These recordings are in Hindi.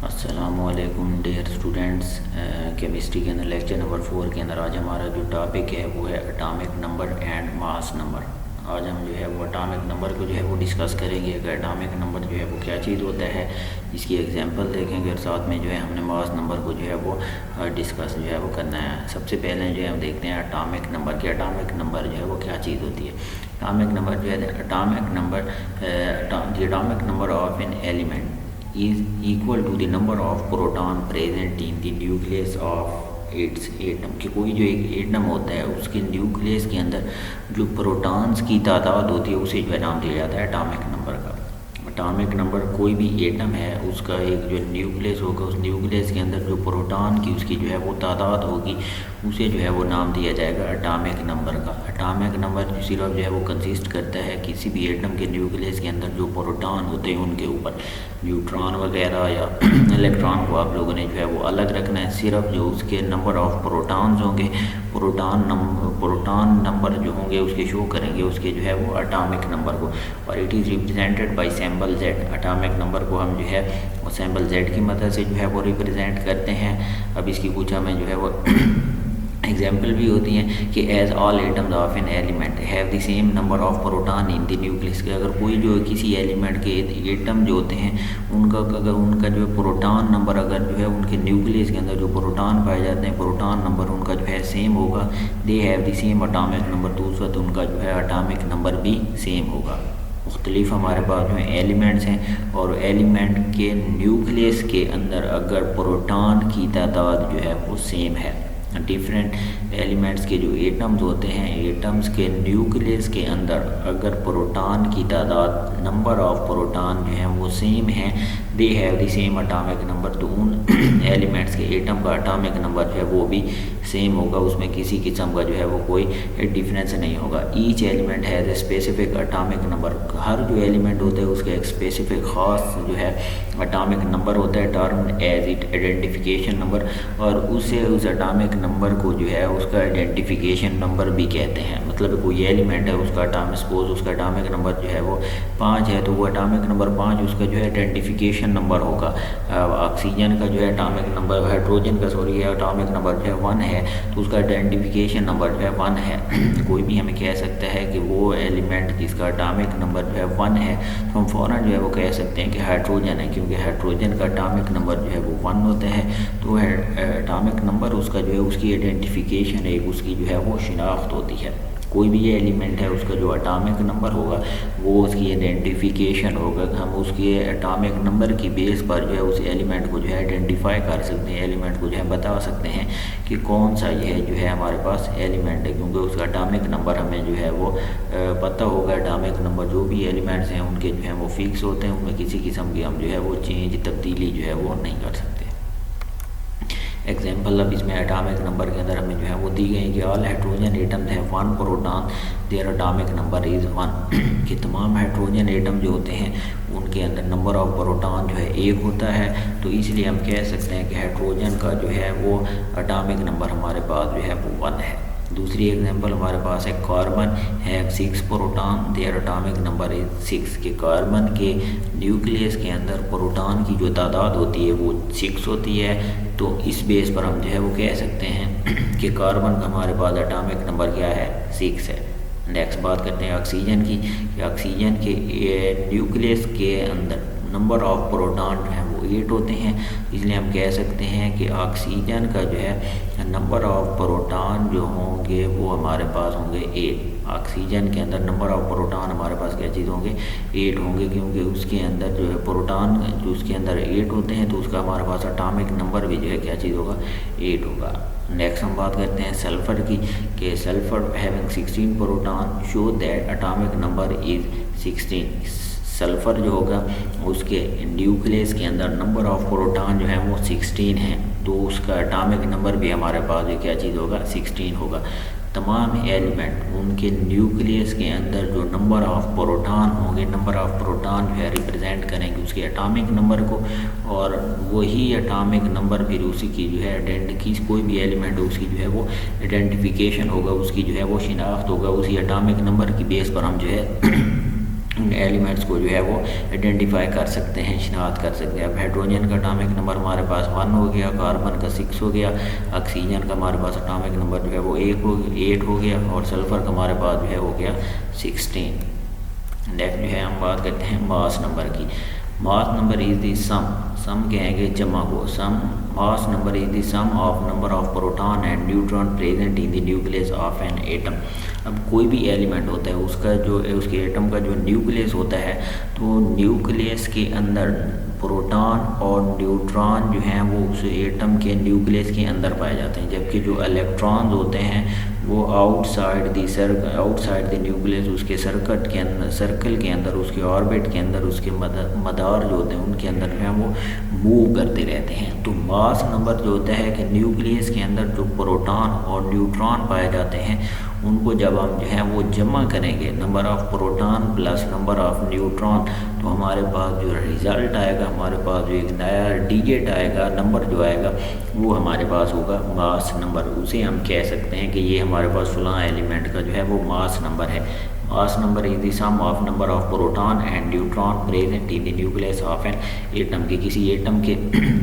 अस्सलामुअलैकुम डियर स्टूडेंट्स। केमिस्ट्री के अंदर लेक्चर नंबर 4 के अंदर आज हमारा जो टॉपिक है वो है atomic number and mass number. आज हम जो है वो एटॉमिक नंबर को जो है वो डिस्कस करेंगे कि एटॉमिक नंबर जो है वो क्या चीज़ होता है, इसकी एग्जांपल देखेंगे और साथ में जो है हमने मास नंबर को जो है वो डिस्कस जो है वो करना है। सबसे पहले जो है हम देखते हैं एटॉमिक नंबर कि एटॉमिक नंबर जो है वो क्या चीज़ होती है। एटॉमिक नंबर जो है atomic number of an element is equal to the number of proton present in the nucleus of its atom। कि कोई जो एक एटम होता है उसके न्यूक्लियस के अंदर जो प्रोटॉन्स की तादाद होती है उसे जो है नाम दिया जाता है एटॉमिक नंबर का। एटॉमिक नंबर कोई भी एटम है उसका एक जो न्यूक्लियस होगा उस न्यूक्लियस के अंदर जो प्रोटॉन की उसकी जो है वो तादाद होगी उसे जो है वो नाम दिया जाएगा एटॉमिक नंबर का। एटॉमिक नंबर सिर्फ जो है वो कंसिस्ट करता है किसी भी एटम के न्यूक्लियस के अंदर जो प्रोटॉन होते हैं उनके ऊपर न्यूट्रॉन वगैरह या इलेक्ट्रॉन को आप लोगों ने जो है वो अलग रखना है। सिर्फ जो उसके नंबर ऑफ प्रोटॉन्स होंगे प्रोटॉन नंबर जो होंगे उसके शो करेंगे उसके जो है वो एटॉमिक नंबर को, और it is represented by symbol Z। Atomic number को हम जो है वो सिंबल Z की मदद से जो है वो रिप्रेजेंट करते हैं। अब इसकी कुछ हमें जो है वो एग्जाम्पल भी होती हैं कि as all atoms of an element have the same number of proton in the nucleus. के अगर कोई जो किसी एलिमेंट के एटम जो होते हैं उनका अगर उनका जो प्रोटॉन नंबर अगर जो है उनके न्यूक्लियस के अंदर जो प्रोटॉन पाए जाते हैं प्रोटॉन नंबर उनका जो है सेम होगा, they have the same atomic number, तो उस वक्त उनका जो है एटॉमिक नंबर भी सेम होगा। मुख्तलिफ हमारे पास जो है एलिमेंट्स हैं और एलिमेंट के न्यूक्लियस के अंदर अगर प्रोटॉन की तादाद जो है वो सेम है, डिफरेंट एलिमेंट्स के जो एटम्स होते हैं एटम्स के न्यूक्लियस के अंदर अगर प्रोटॉन की तादाद नंबर ऑफ प्रोटॉन जो हैं वो सेम हैं, they have the same atomic number, तो उन एलिमेंट्स के एटम का एटॉमिक नंबर जो है वो भी सेम होगा, उसमें किसी किस्म का जो है वो कोई डिफरेंस नहीं होगा। Each element has a specific atomic number. हर जो एलिमेंट होता है उसका एक स्पेसिफिक ख़ास जो है एटॉमिक नंबर होता है, term as it identification number, और उसे उस एटॉमिक नंबर को जो है उसका आइडेंटिफिकेशन नंबर भी कहते हैं। मतलब कोई एलिमेंट है उसका एटॉमिक सपोज उसका एटॉमिक नंबर जो है वो 5 है तो वो एटॉमिक नंबर 5 उसका जो है आइडेंटिफिकेशन नंबर होगा। ऑक्सीजन का जो है एटॉमिक नंबर हाइड्रोजन का एटॉमिक नंबर जो है 1 है तो उसका आइडेंटिफिकेशन नंबर जो है 1 है। कोई भी हमें कह सकता है कि वो एलिमेंट जिसका एटॉमिक नंबर जो है 1 है तो हम फ़ौरन जो है वो कह सकते हैं कि हाइड्रोजन है, क्योंकि हाइड्रोजन का एटॉमिक नंबर जो है वो 1 होता है। तो एटॉमिक नंबर उसका जो है उसकी आइडेंटिफिकेशन एक उसकी जो है वो शिनाख्त होती है। कोई भी ये एलिमेंट है उसका जो एटॉमिक नंबर होगा वो उसकी आइडेंटिफिकेशन होगा। हम उसके एटॉमिक नंबर की बेस पर जो है उस एलिमेंट को जो है आइडेंटिफाई कर सकते हैं, एलिमेंट को जो है बता सकते हैं कि कौन सा ये जो है हमारे पास एलिमेंट है, क्योंकि उसका एटॉमिक नंबर हमें जो है वो पता होगा। एटॉमिक नंबर जो भी एलिमेंट्स हैं उनके जो है वो फिक्स होते हैं, उनमें किसी किस्म की हम जो है वो चेंज तब्दीली जो है वो नहीं कर सकते। एग्जाम्पल अब इसमें एटॉमिक नंबर के अंदर हमें जो है वो दी गई कि ऑल हाइड्रोजन एटम्स हैं 1 proton their atomic number is 1। कि तमाम हाइड्रोजन एटम जो होते हैं उनके अंदर नंबर ऑफ प्रोटॉन जो है 1 होता है, तो इसलिए हम कह सकते हैं कि हाइड्रोजन का जो है वो एटॉमिक नंबर हमारे पास जो है वो 1 है। दूसरी एग्जांपल हमारे पास है कार्बन है 6 proton their atomic number is 6। के कार्बन के न्यूक्लियस के अंदर प्रोटॉन की जो तादाद होती है वो 6 होती है, तो इस बेस पर हम जो है वो कह सकते हैं कि कार्बन का हमारे पास एटॉमिक नंबर क्या है 6 है। नेक्स्ट बात करते हैं ऑक्सीजन की। ऑक्सीजन के न्यूक्लियस के अंदर नंबर ऑफ प्रोटॉन जो है वो 8 होते हैं, इसलिए हम कह सकते हैं कि ऑक्सीजन का जो है नंबर ऑफ प्रोटॉन जो होंगे वो हमारे पास होंगे 8। ऑक्सीजन के अंदर नंबर ऑफ प्रोटॉन हमारे पास क्या चीज़ होंगे 8 होंगे, क्योंकि उसके अंदर जो है प्रोटॉन जो उसके अंदर 8 होते हैं तो उसका हमारे पास एटॉमिक नंबर भी जो है क्या चीज़ होगा 8 होगा। नेक्स्ट हम बात करते हैं सल्फ़र की कि sulphur having 16 proton show that atomic number is 16। Sulphur जो होगा उसके न्यूक्लियस के अंदर नंबर ऑफ प्रोटॉन जो है वो 16 हैं, तो उसका एटॉमिक नंबर भी हमारे पास जो क्या चीज़ होगा 16 होगा। तमाम एलिमेंट उनके न्यूक्लियस के अंदर जो नंबर ऑफ प्रोटॉन होंगे नंबर ऑफ प्रोटॉन जो है रिप्रेजेंट करेंगे उसके एटॉमिक नंबर को, और वही एटॉमिक नंबर फिर उसी की जो है कोई भी एलिमेंट हो उसकी जो है वो आइडेंटिफिकेशन होगा, उसकी जो है वो शिनाख्त होगा। उसी एटॉमिक नंबर की बेस पर हम जो है एलिमेंट्स को जो है वो आइडेंटिफाई कर सकते हैं, शिनाख्त कर सकते हैं। अब हाइड्रोजन का अटामिक नंबर हमारे पास 1 हो गया, कार्बन का 6 हो गया, ऑक्सीजन का हमारे पास अटामिक नंबर जो है वो 8 हो गया और सल्फ़र का हमारे पास जो है हो गया 16। नेक्स्ट जो है हम बात करते हैं मास नंबर की। मास नंबर इज़ दी सम कहेंगे जमा को। Mass number is the sum of number of proton and neutron present in the nucleus of an atom. अब कोई भी एलिमेंट होता है उसका जो उसके एटम का जो न्यूक्लियस होता है, तो न्यूक्लियस के अंदर प्रोटॉन और न्यूट्रॉन जो हैं वो उस एटम के न्यूक्लियस के अंदर पाए जाते हैं, जबकि जो इलेक्ट्रॉन्स होते हैं वो आउटसाइड द न्यूक्लियस, उसके सर्कल के अंदर, उसके ऑर्बिट के अंदर, उसके मदार जो होते हैं उनके अंदर जो है वो मूव करते रहते हैं। तो मास नंबर जो होता है कि न्यूक्लियस के अंदर जो प्रोटॉन और न्यूट्रॉन पाए जाते हैं उनको जब हम जो है वो जमा करेंगे, number of proton plus number of neutron, तो हमारे पास जो रिज़ल्ट आएगा, हमारे पास जो एक नया डिजिट आएगा, नंबर जो आएगा वो हमारे पास होगा मास नंबर। उसे हम कह सकते हैं कि ये हमारे पास फलां एलिमेंट का जो है वो मास नंबर है। Mass number is the sum of number of proton and neutron present in the nucleus of an atom. के किसी एटम के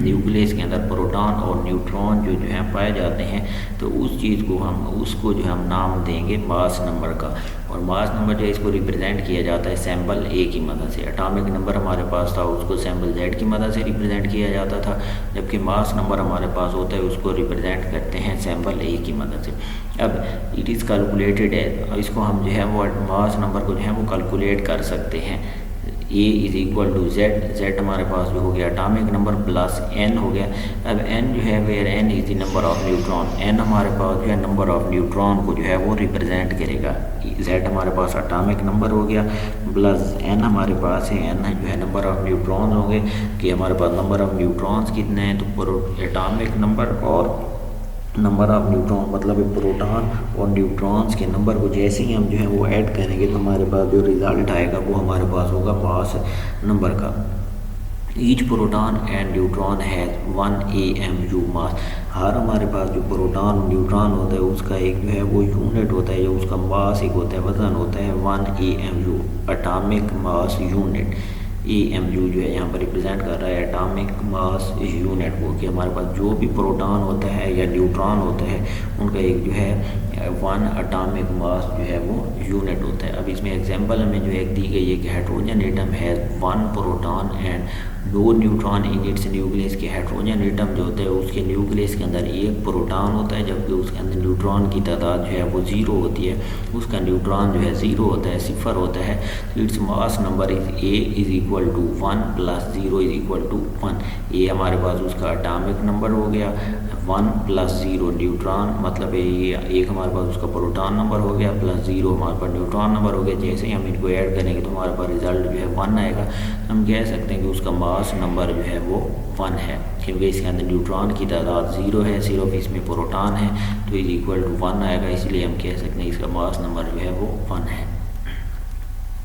न्यूक्लियस के अंदर प्रोटॉन और न्यूट्रॉन जो है पाए जाते हैं, तो उस चीज़ को उसको जो हम नाम देंगे मास नंबर का। और मास नंबर जो है इसको रिप्रेजेंट किया जाता है सैम्पल ए की मदद से। एटॉमिक नंबर हमारे पास था उसको सैम्पल जेड की मदद से रिप्रेजेंट किया जाता था, जबकि मास नंबर हमारे पास होता है उसको रिप्रेजेंट करते हैं सैम्पल ए की मदद से। अब इट इज़ कैलकुलेटेड है, इसको हम जो है वो मास नंबर को जो है वो कैलकुलेट कर सकते हैं। A is equal to Z हमारे पास जो हो गया एटॉमिक नंबर प्लस एन हो गया। अब एन जो है where N is the number of neutron, N हमारे पास जो है नंबर ऑफ न्यूट्रॉन को जो है वो रिप्रेजेंट करेगा। जेड हमारे पास एटॉमिक नंबर हो गया प्लस एन हमारे पास है, एन जो है नंबर ऑफ न्यूट्रॉन होंगे कि हमारे पास नंबर ऑफ न्यूट्रॉन्स कितने हैं, तो एटॉमिक नंबर और नंबर ऑफ न्यूट्रॉन मतलब प्रोटॉन और न्यूट्रॉन्स के नंबर को जैसे ही हम जो है वो ऐड करेंगे तो हमारे पास जो रिज़ल्ट आएगा वो हमारे पास होगा मास नंबर का। Each proton and neutron has 1 AMU मास। हर हमारे पास जो प्रोटॉन न्यूट्रॉन होता है उसका एक जो है वो यूनिट होता है, जो उसका मास एक होता है, वज़न होता है 1 AMU atomic mass unit. AMU जो है यहाँ पर रिप्रेजेंट कर रहा है एटॉमिक मास यूनिट को, कि हमारे पास जो भी प्रोटॉन होता है या न्यूट्रॉन होता है उनका एक जो है 1 एटॉमिक मास जो है वो यूनिट होता है। अब इसमें एग्जांपल हमें जो एक दी गई है कि हाइड्रोजन एटम है 1 proton and 2 neutron in its nucleus. के हाइड्रोजन एटम जो होता है उसके न्यूक्लियस के अंदर एक प्रोटॉन होता है, जबकि उसके अंदर न्यूट्रॉन की तादाद जो है वो 0 होती है, उसका न्यूट्रॉन जो है 0 होता है, 0 होता है। तो its mass number is A is equal to 1 plus 0 is equal to 1। ये हमारे पास उसका एटॉमिक नंबर हो गया, 1 प्लस 0 न्यूट्रॉन मतलब ये एक हमारे पास उसका प्रोटॉन नंबर हो गया प्लस 0 हमारे पास न्यूट्रॉन नंबर हो गया। जैसे ही हम इनको ऐड करेंगे तो हमारे पास रिजल्ट जो है 1 आएगा। हम कह सकते हैं कि उसका मास नंबर जो है वो 1 है, क्योंकि इसके अंदर न्यूट्रॉन की तादाद 0 है, सिर्फ इसमें प्रोटॉन है, तो इज इक्वल टू 1 आएगा। इसलिए हम कह सकते हैं इसका मास नंबर जो है वो 1 है।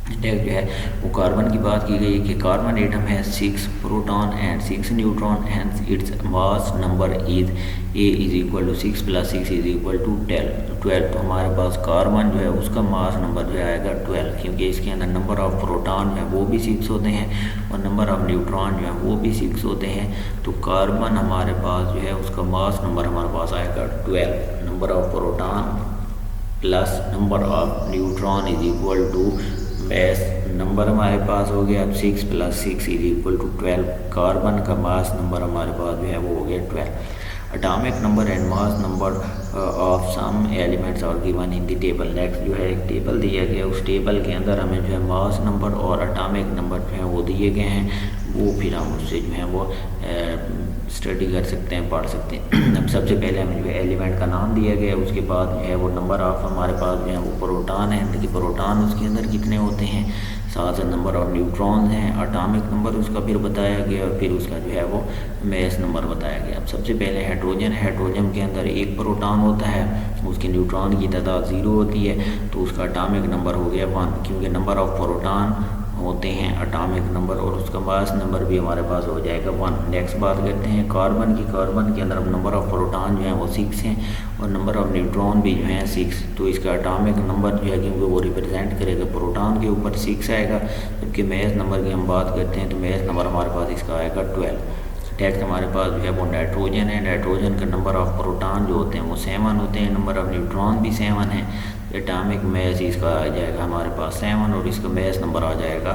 नेक्स्ट जो है वो कार्बन की बात की गई है कि कार्बन एटम है 6 proton and 6 neutron and its mass number is A is equal to 6 plus 6 is equal to 12। तो हमारे पास कार्बन जो है उसका मास नंबर जो आएगा 12, क्योंकि इसके अंदर नंबर ऑफ प्रोटॉन जो है वो भी 6 होते हैं और नंबर ऑफ न्यूट्रॉन जो है वो भी 6 होते हैं। तो कार्बन हमारे पास जो है उसका मास नंबर हमारे पास आएगा 12। Number of proton plus number of neutron is equal to base number हमारे पास हो गया अब 6 plus 6 is equal to 12। Carbon का मास नंबर हमारे पास जो है वो हो गया 12। Atomic number and mass number of some elements are given in the table. Next जो है एक टेबल दिया गया, उस टेबल के अंदर हमें जो है मास नंबर और एटॉमिक नंबर जो है वो दिए गए हैं, वो फिर हम उससे जो है वो स्टडी कर सकते हैं, पढ़ सकते हैं। अब सबसे पहले हमें जो है एलिमेंट का नाम दिया गया, उसके बाद जो है वो नंबर ऑफ हमारे पास जो है वो प्रोटॉन है, देखिए प्रोटॉन उसके अंदर कितने होते हैं, साथ साथ नंबर ऑफ न्यूट्रॉन्स हैं, एटॉमिक नंबर उसका फिर बताया गया और फिर उसका जो है वो मास नंबर बताया गया। अब सबसे पहले हाइड्रोजन के अंदर एक प्रोटॉन होता है, उसके न्यूट्रॉन की तादाद 0 होती है, तो उसका एटॉमिक नंबर हो गया 1, क्योंकि नंबर ऑफ प्रोटॉन होते हैं एटॉमिक नंबर, और उसका मास नंबर भी हमारे पास हो जाएगा 1। नेक्स्ट बात करते हैं कार्बन की। कार्बन के अंदर नंबर ऑफ प्रोटॉन जो है वो 6 हैं और नंबर ऑफ न्यूट्रॉन भी जो है 6। तो इसका एटॉमिक नंबर जो है क्योंकि वो रिप्रेजेंट करेगा प्रोटॉन के ऊपर 6 आएगा, जबकि मेस नंबर की हम बात करते हैं तो मेस नंबर हमारे पास इसका आएगा 12। नेक्स्ट हमारे पास जो है वो नाइट्रोजन है। नाइट्रोजन का नंबर ऑफ प्रोटॉन जो होते हैं वो 7 होते हैं, नंबर ऑफ न्यूट्रॉन भी 7 है। एटॉमिक मैस इसका आ जाएगा हमारे पास 7 और इसका मैस नंबर आ जाएगा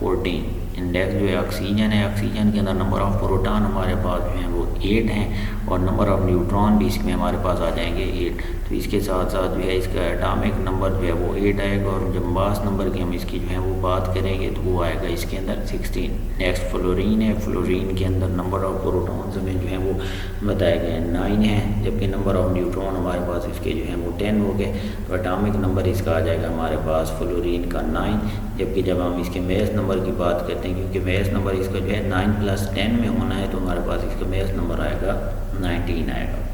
14। इंडेक्स जो है ऑक्सीजन है। ऑक्सीजन के अंदर नंबर ऑफ प्रोटॉन हमारे पास जो है वो 8 हैं और नंबर ऑफ न्यूट्रॉन भी इसमें हमारे पास आ जाएंगे 8। तो इसके साथ साथ जो है इसका एटॉमिक नंबर जो है वो 8 आएगा, और जब मास नंबर की हम इसकी जो है वो बात करेंगे तो वो आएगा इसके अंदर 16। नेक्स्ट फ्लोरीन है। फ्लोरीन के अंदर नंबर ऑफ प्रोटॉन्स हमें जो है वो बताए गए 9 हैं, जबकि नंबर ऑफ न्यूट्रॉन हमारे पास इसके जो है वो 10 हो गए। तो एटॉमिक नंबर इसका आ जाएगा हमारे पास फ्लोरीन का 9। जबकि जब हम इसके मेस नंबर की बात करते हैं, क्योंकि मेस नंबर इसका जो है 9 + 10 में होना है, तो हमारे पास इसका मेस नंबर आएगा 19 आएगा।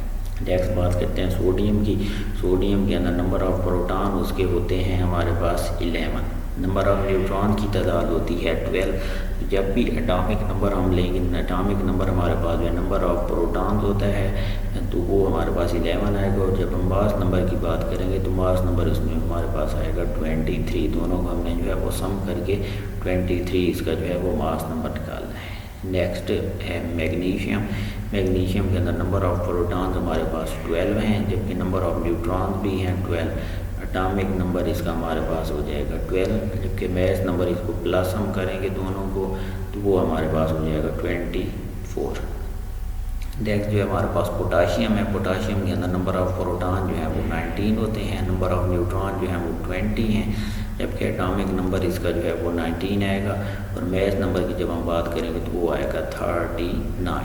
नेक्स्ट बात करते हैं सोडियम की। सोडियम के अंदर नंबर ऑफ प्रोटॉन उसके होते हैं हमारे पास 11। नंबर ऑफ न्यूट्रॉन की तादाद होती है 12। जब भी एटॉमिक नंबर हम लेंगे, एटॉमिक नंबर हमारे पास जो है नंबर ऑफ प्रोटॉन होता है तो वो हमारे पास 11 आएगा, और जब हम मास नंबर की बात करेंगे तो मास नंबर उसमें हमारे पास आएगा 23। दोनों को हमने जो है वो सम करके 23 इसका जो है वो मास नंबर निकालना है। नेक्स्ट है मैग्नीशियम। मैग्नीशियम के अंदर नंबर ऑफ प्रोटॉन्स हमारे पास 12 हैं, जबकि नंबर ऑफ न्यूट्रॉन्स भी हैं 12। एटॉमिक नंबर इसका हमारे पास हो जाएगा 12, जबकि मैस नंबर इसको प्लस हम करेंगे दोनों को तो वो हमारे पास हो जाएगा 24। नेक्स्ट जो है हमारे पास पोटाशियम है। पोटाशियम के अंदर नंबर ऑफ प्रोटॉन जो है वो 19 होते हैं, नंबर ऑफ न्यूट्रॉन जो है वो 20 हैं, जबकि एटॉमिक नंबर इसका जो है वो 19 आएगा, और मैस नंबर की जब हम बात करेंगे तो वो आएगा 39।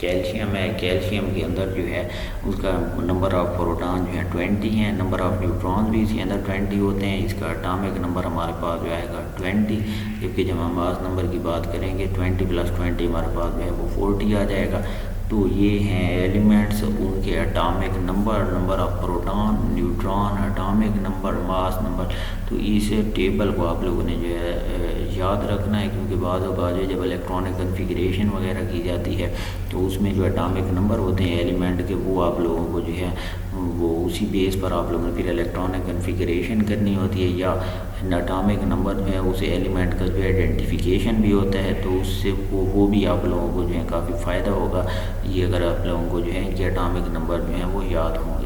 कैल्शियम है। कैल्शियम के अंदर जो है उसका नंबर ऑफ प्रोटॉन जो है 20 हैं, नंबर ऑफ न्यूट्रॉन भी इसके अंदर 20 होते हैं। इसका एटॉमिक नंबर हमारे पास जो आएगा 20, जबकि जब हम मास नंबर की बात करेंगे 20 + 20 हमारे पास जो है वो 40 आ जाएगा। तो ये हैं एलिमेंट्स, उनके atomic number, number of proton, neutron, atomic number, mass number. तो इस टेबल को आप लोगों ने जो है याद रखना है, क्योंकि बाद जब इलेक्ट्रॉनिक कन्फिग्रेशन वगैरह की जाती है तो उसमें जो एटॉमिक नंबर होते हैं एलिमेंट के वो आप लोगों को जो है वो उसी बेस पर आप लोगों ने फिर इलेक्ट्रॉनिक कन्फिग्रेशन करनी होती है, या एटॉमिक नंबर जो है उस एलिमेंट का जो है आइडेंटिफिकेशन भी होता है, तो उससे वो भी आप लोगों को जो है काफ़ी फ़ायदा होगा ये अगर आप लोगों को जो है इनके एटॉमिक नंबर जो है वो याद हों।